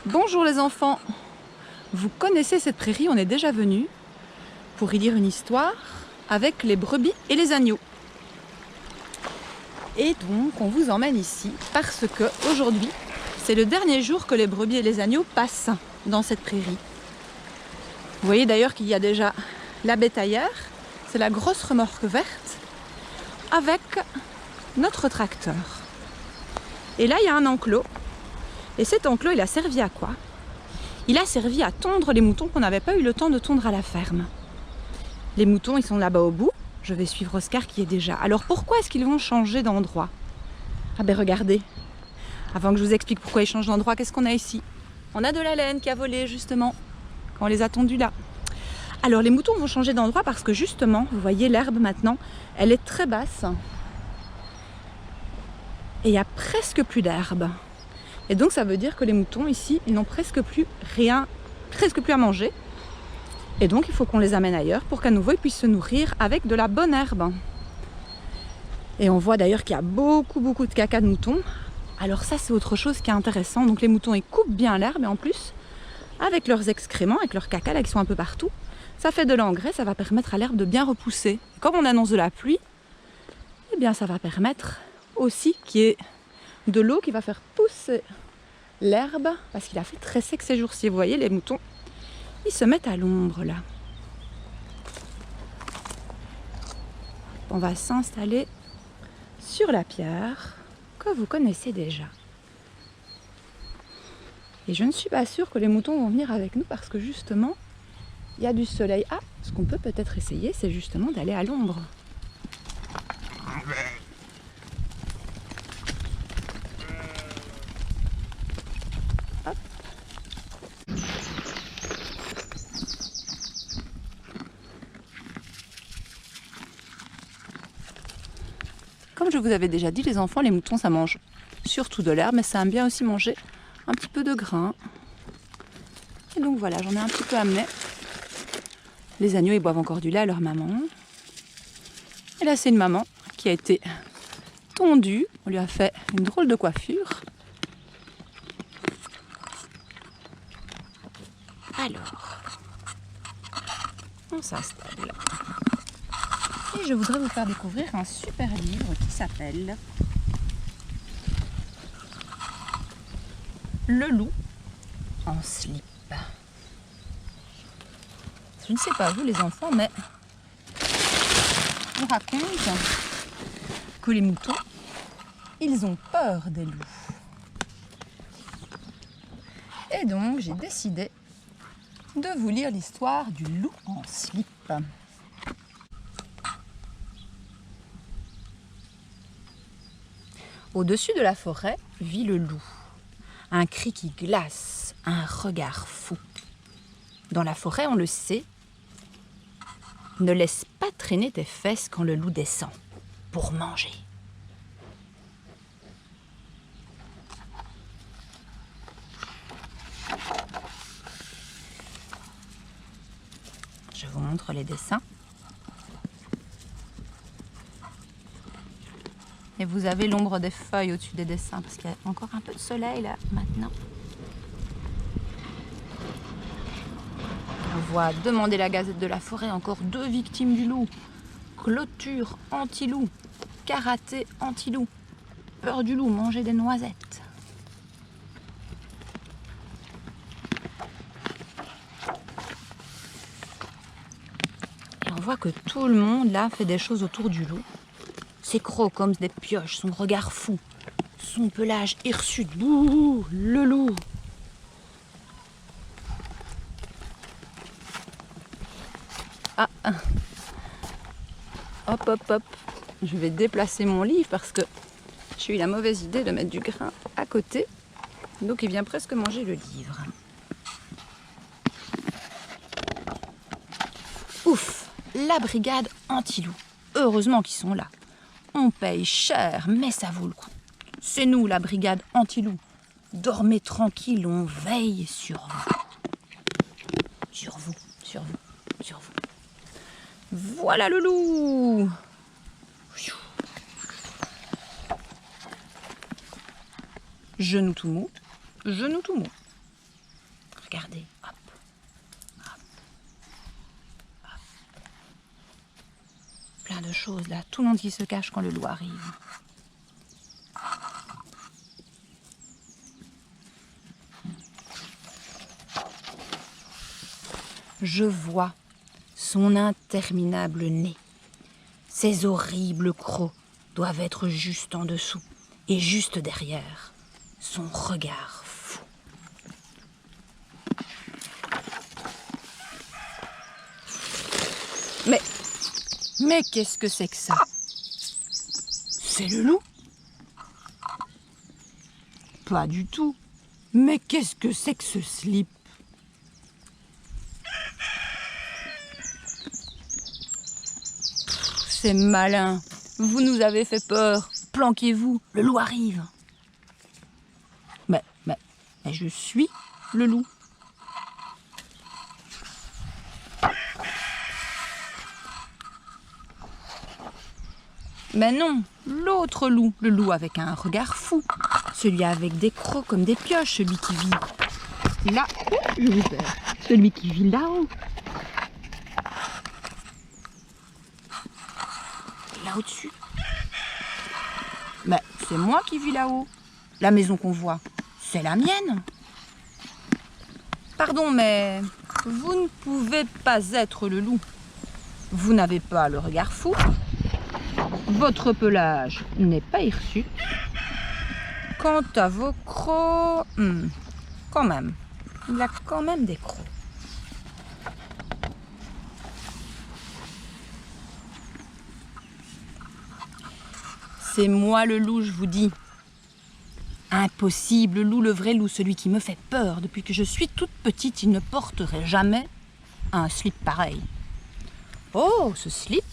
Bonjour les enfants, vous connaissez cette prairie, on est déjà venu pour y lire une histoire avec les brebis et les agneaux. Et donc on vous emmène ici parce que aujourd'hui c'est le dernier jour que les brebis et les agneaux passent dans cette prairie. Vous voyez d'ailleurs qu'il y a déjà la bétaillère, c'est la grosse remorque verte avec notre tracteur. Et là il y a un enclos. Et cet enclos, il a servi à quoi? Il a servi à tondre les moutons qu'on n'avait pas eu le temps de tondre à la ferme. Les moutons, ils sont là-bas au bout. Je vais suivre Oscar qui est déjà. Alors pourquoi est-ce qu'ils vont changer d'endroit? Ah ben regardez. Avant que je vous explique pourquoi ils changent d'endroit, qu'est-ce qu'on a ici? On a de la laine qui a volé justement, quand on les a tondus là. Alors les moutons vont changer d'endroit parce que justement, vous voyez l'herbe maintenant, elle est très basse. Et il n'y a presque plus d'herbe. Et donc ça veut dire que les moutons ici, ils n'ont presque plus rien, presque plus à manger. Et donc il faut qu'on les amène ailleurs pour qu'à nouveau ils puissent se nourrir avec de la bonne herbe. Et on voit d'ailleurs qu'il y a beaucoup de caca de moutons. Alors ça c'est autre chose qui est intéressant. Donc les moutons ils coupent bien l'herbe et en plus, avec leurs excréments, avec leurs caca là qui sont un peu partout, ça fait de l'engrais, ça va permettre à l'herbe de bien repousser. Et comme on annonce de la pluie, eh bien ça va permettre aussi qu'il y ait de l'eau qui va faire pousser l'herbe parce qu'il a fait très sec ces jours-ci. Vous voyez les moutons, ils se mettent à l'ombre là. On va s'installer sur la pierre que vous connaissez déjà. Et je ne suis pas sûre que les moutons vont venir avec nous parce que justement il y a du soleil. Ah, ce qu'on peut peut-être essayer, c'est justement d'aller à l'ombre. Comme je vous avais déjà dit, les enfants, les moutons, ça mange surtout de l'herbe, mais ça aime bien aussi manger un petit peu de grain. Et donc voilà, j'en ai un petit peu amené. Les agneaux, ils boivent encore du lait à leur maman. Et là, c'est une maman qui a été tondue. On lui a fait une drôle de coiffure. Alors, on s'installe. Et je voudrais vous faire découvrir un super livre qui s'appelle Le loup en slip. Je ne sais pas vous les enfants, mais on raconte que les moutons, ils ont peur des loups. Et donc j'ai décidé de vous lire l'histoire du loup en slip. Au-dessus de la forêt vit le loup. Un cri qui glace, un regard fou. Dans la forêt, on le sait, ne laisse pas traîner tes fesses quand le loup descend pour manger. Je vous montre les dessins. Et vous avez l'ombre des feuilles au-dessus des dessins parce qu'il y a encore un peu de soleil là maintenant. On voit demander la Gazette de la Forêt, encore 2 victimes du loup. Clôture anti-loup, karaté anti-loup, peur du loup, manger des noisettes. Et on voit que tout le monde là fait des choses autour du loup. Ses crocs comme des pioches, son regard fou, son pelage hirsute, bouh, le loup. Ah, hop, je vais déplacer mon livre parce que j'ai eu la mauvaise idée de mettre du grain à côté. Donc il vient presque manger le livre. Ouf, la brigade anti-loup. Heureusement qu'ils sont là. On paye cher, mais ça vaut le coup. C'est nous, la brigade anti-loup. Dormez tranquille, on veille sur vous. Sur vous, sur vous, sur vous. Voilà le loup! Genou tout mou, genou tout mou. Regardez, hop, hop, hop. Plein de choses là, tout le monde qui se cache quand le loup arrive. Je vois son interminable nez. Ses horribles crocs doivent être juste en dessous et juste derrière. Son regard fou. Mais qu'est-ce que c'est que ça? C'est le loup? Pas du tout. Mais qu'est-ce que c'est que ce slip? C'est malin. Vous nous avez fait peur. Planquez-vous, le loup arrive. Mais je suis le loup. Mais non, l'autre loup, le loup avec un regard fou. Celui avec des crocs comme des pioches, celui qui vit là. Oh, je vous perds. Celui qui vit là-haut. Là au-dessus. Mais c'est moi qui vis là-haut. La maison qu'on voit, c'est la mienne. Pardon, mais vous ne pouvez pas être le loup. Vous n'avez pas le regard fou. Votre pelage n'est pas hirsute. Quant à vos crocs, quand même, il a quand même des crocs. C'est moi le loup, je vous dis. Impossible, loup, le vrai loup, celui qui me fait peur. Depuis que je suis toute petite, il ne porterait jamais un slip pareil. Oh, ce slip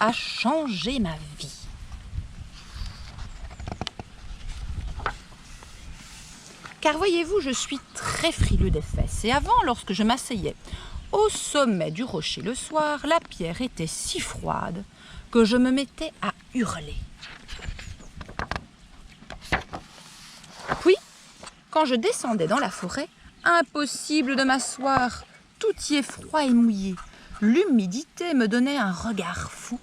a changé ma vie. Car voyez-vous, je suis très frileux des fesses. Et avant, lorsque je m'asseyais au sommet du rocher le soir, la pierre était si froide que je me mettais à hurler. Puis, quand je descendais dans la forêt, impossible de m'asseoir. Tout y est froid et mouillé. L'humidité me donnait un regard fou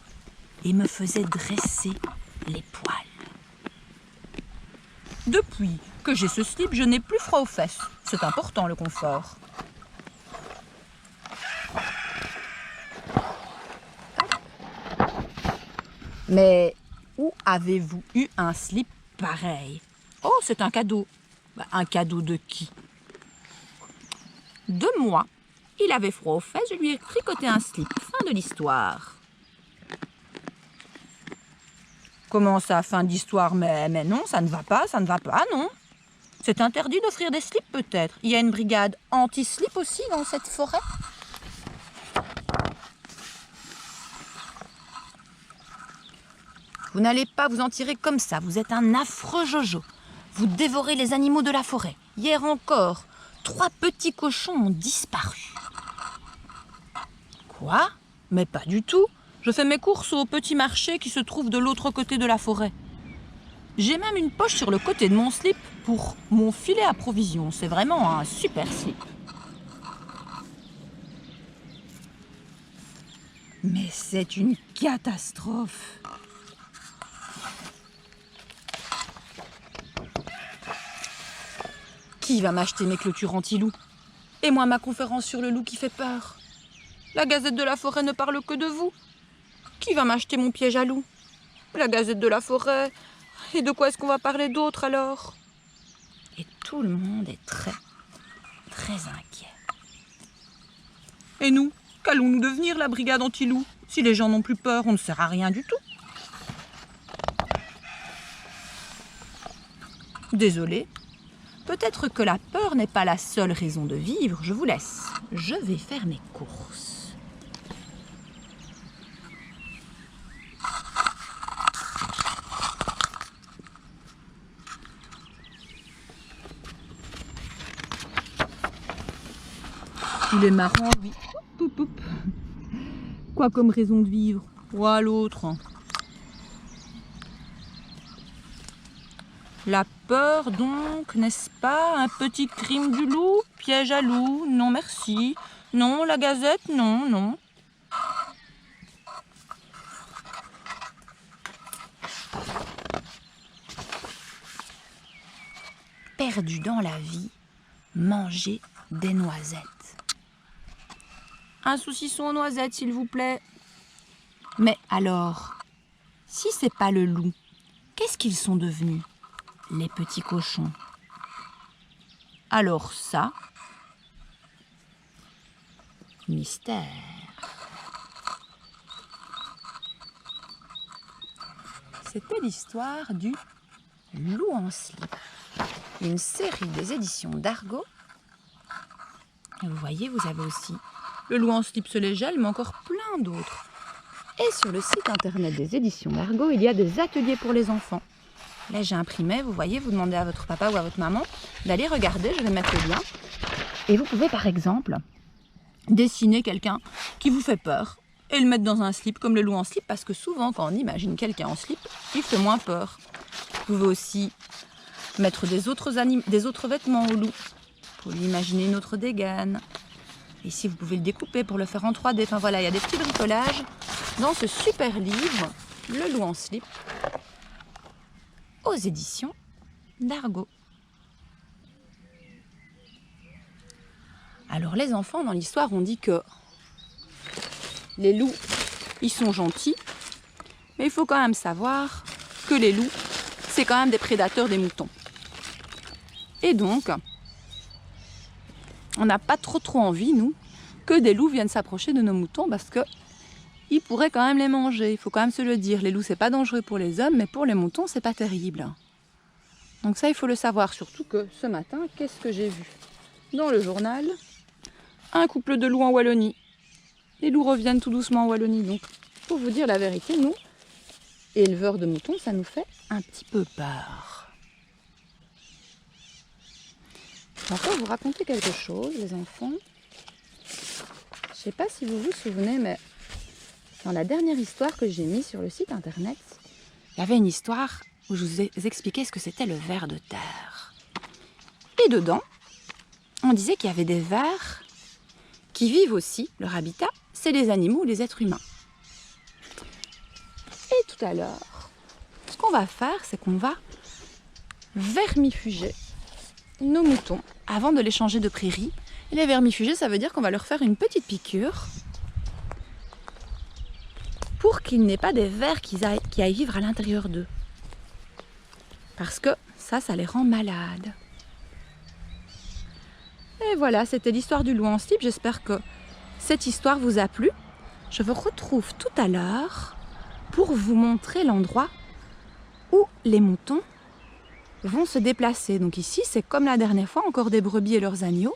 et me faisait dresser les poils. Depuis que j'ai ce slip, je n'ai plus froid aux fesses. C'est important, le confort. Mais où avez-vous eu un slip pareil? Oh, c'est un cadeau. Un cadeau de qui? De moi. Il avait froid aux fesses, je lui ai tricoté un slip. Fin de l'histoire. Comment ça, fin d'histoire? Mais non, ça ne va pas, non. C'est interdit d'offrir des slips peut-être. Il y a une brigade anti-slip aussi dans cette forêt. Vous n'allez pas vous en tirer comme ça, vous êtes un affreux Jojo. Vous dévorez les animaux de la forêt. Hier encore, 3 petits cochons ont disparu. Quoi? Mais pas du tout. Je fais mes courses au petit marché qui se trouve de l'autre côté de la forêt. J'ai même une poche sur le côté de mon slip pour mon filet à provisions. C'est vraiment un super slip. Mais c'est une catastrophe. Qui va m'acheter mes clôtures anti-loup? Et moi, ma conférence sur le loup qui fait peur? La Gazette de la Forêt ne parle que de vous. Qui va m'acheter mon piège à loup? La Gazette de la Forêt. Et de quoi est-ce qu'on va parler d'autre alors? Et tout le monde est très, très inquiet. Et nous, qu'allons-nous devenir, la brigade anti-loup? Si les gens n'ont plus peur, on ne sert à rien du tout. Désolée. Peut-être que la peur n'est pas la seule raison de vivre. Je vous laisse. Je vais faire mes courses. Il est marrant, lui. Poup, poup. Quoi comme raison de vivre? Ou à l'autre? La peur donc, n'est-ce pas? Un petit crime du loup, piège à loup, non merci. Non, la gazette, non, non. Perdu dans la vie, manger des noisettes. Un saucisson aux noisettes, s'il vous plaît. Mais alors, si c'est pas le loup, qu'est-ce qu'ils sont devenus, les petits cochons? Alors ça, mystère. C'était l'histoire du loup en slip, une série des éditions d'Argo. Et vous voyez, vous avez aussi le loup en slip se les gèle, mais encore plein d'autres. Et sur le site internet des éditions d'Argo, il y a des ateliers pour les enfants. Là, j'ai imprimé, vous voyez, vous demandez à votre papa ou à votre maman d'aller regarder, je vais mettre le lien. Et vous pouvez par exemple dessiner quelqu'un qui vous fait peur et le mettre dans un slip comme le loup en slip, parce que souvent quand on imagine quelqu'un en slip, il fait moins peur. Vous pouvez aussi mettre des autres vêtements au loup pour lui imaginer une autre dégaine. Ici, vous pouvez le découper pour le faire en 3D. Enfin voilà, il y a des petits bricolages dans ce super livre, Le loup en slip, aux éditions d'Argo. Alors les enfants, dans l'histoire, on dit que les loups, ils sont gentils, mais il faut quand même savoir que les loups, c'est quand même des prédateurs des moutons. Et donc, on n'a pas trop envie, nous, que des loups viennent s'approcher de nos moutons parce qu'ils pourraient quand même les manger. Il faut quand même se le dire. Les loups, c'est pas dangereux pour les hommes, mais pour les moutons, c'est pas terrible. Donc ça, il faut le savoir. Surtout que ce matin, qu'est-ce que j'ai vu dans le journal? Un couple de loups en Wallonie. Les loups reviennent tout doucement en Wallonie. Donc, pour vous dire la vérité, nous, éleveurs de moutons, ça nous fait un petit peu peur. Je vais encore vous raconter quelque chose, les enfants. Je ne sais pas si vous vous souvenez, mais dans la dernière histoire que j'ai mise sur le site internet, il y avait une histoire où je vous ai expliqué ce que c'était le ver de terre. Et dedans, on disait qu'il y avait des vers qui vivent aussi, leur habitat, c'est les animaux ou les êtres humains. Et tout à l'heure, ce qu'on va faire, c'est qu'on va vermifuger nos moutons avant de les changer de prairie. Et les vermifuger, ça veut dire qu'on va leur faire une petite piqûre pour qu'il n'y ait pas des vers qui aillent vivre à l'intérieur d'eux. Parce que ça les rend malades. Et voilà, c'était l'histoire du loup en slip. J'espère que cette histoire vous a plu. Je vous retrouve tout à l'heure pour vous montrer l'endroit où les moutons vont se déplacer. Donc ici, c'est comme la dernière fois, encore des brebis et leurs agneaux.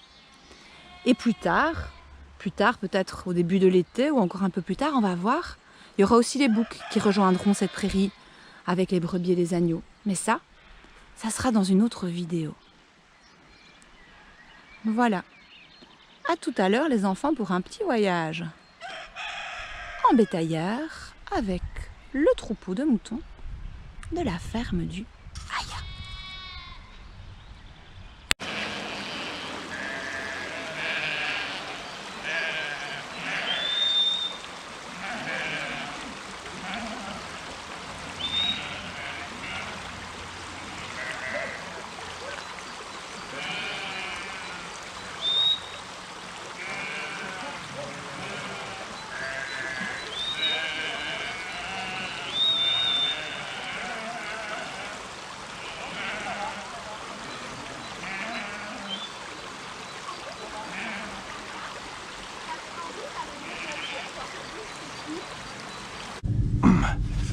Et plus tard, peut-être au début de l'été ou encore un peu plus tard, on va voir, il y aura aussi les boucs qui rejoindront cette prairie avec les brebis et les agneaux. Mais ça sera dans une autre vidéo. Voilà. À tout à l'heure, les enfants, pour un petit voyage en bétaillère avec le troupeau de moutons de la ferme du Aya.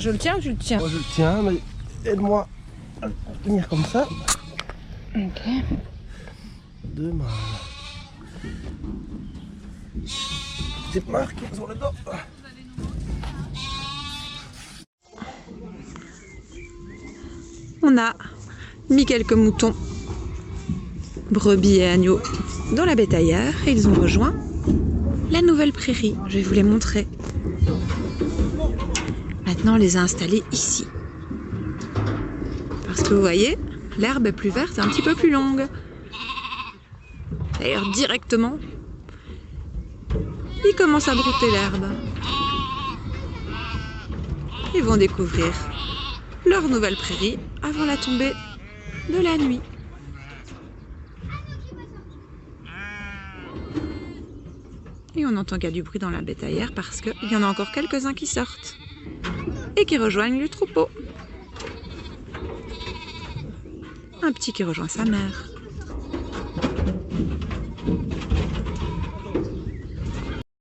Je le tiens ou tu le tiens? Moi je le tiens, mais aide-moi à le tenir comme ça. Ok. Deux mains. Petite marque sur le dos. On a mis quelques moutons, brebis et agneaux dans la bétaillère et ils ont rejoint la nouvelle prairie. Je vais vous les montrer. Maintenant, on les a installés ici. Parce que vous voyez, L'herbe est plus verte et un petit peu plus longue. D'ailleurs, directement, ils commencent à brouter l'herbe. Ils vont découvrir leur nouvelle prairie avant la tombée de la nuit. Et on entend qu'il y a du bruit dans la bétaillère parce qu'il y en a encore quelques-uns qui sortent et qui rejoignent le troupeau. Un petit qui rejoint sa mère.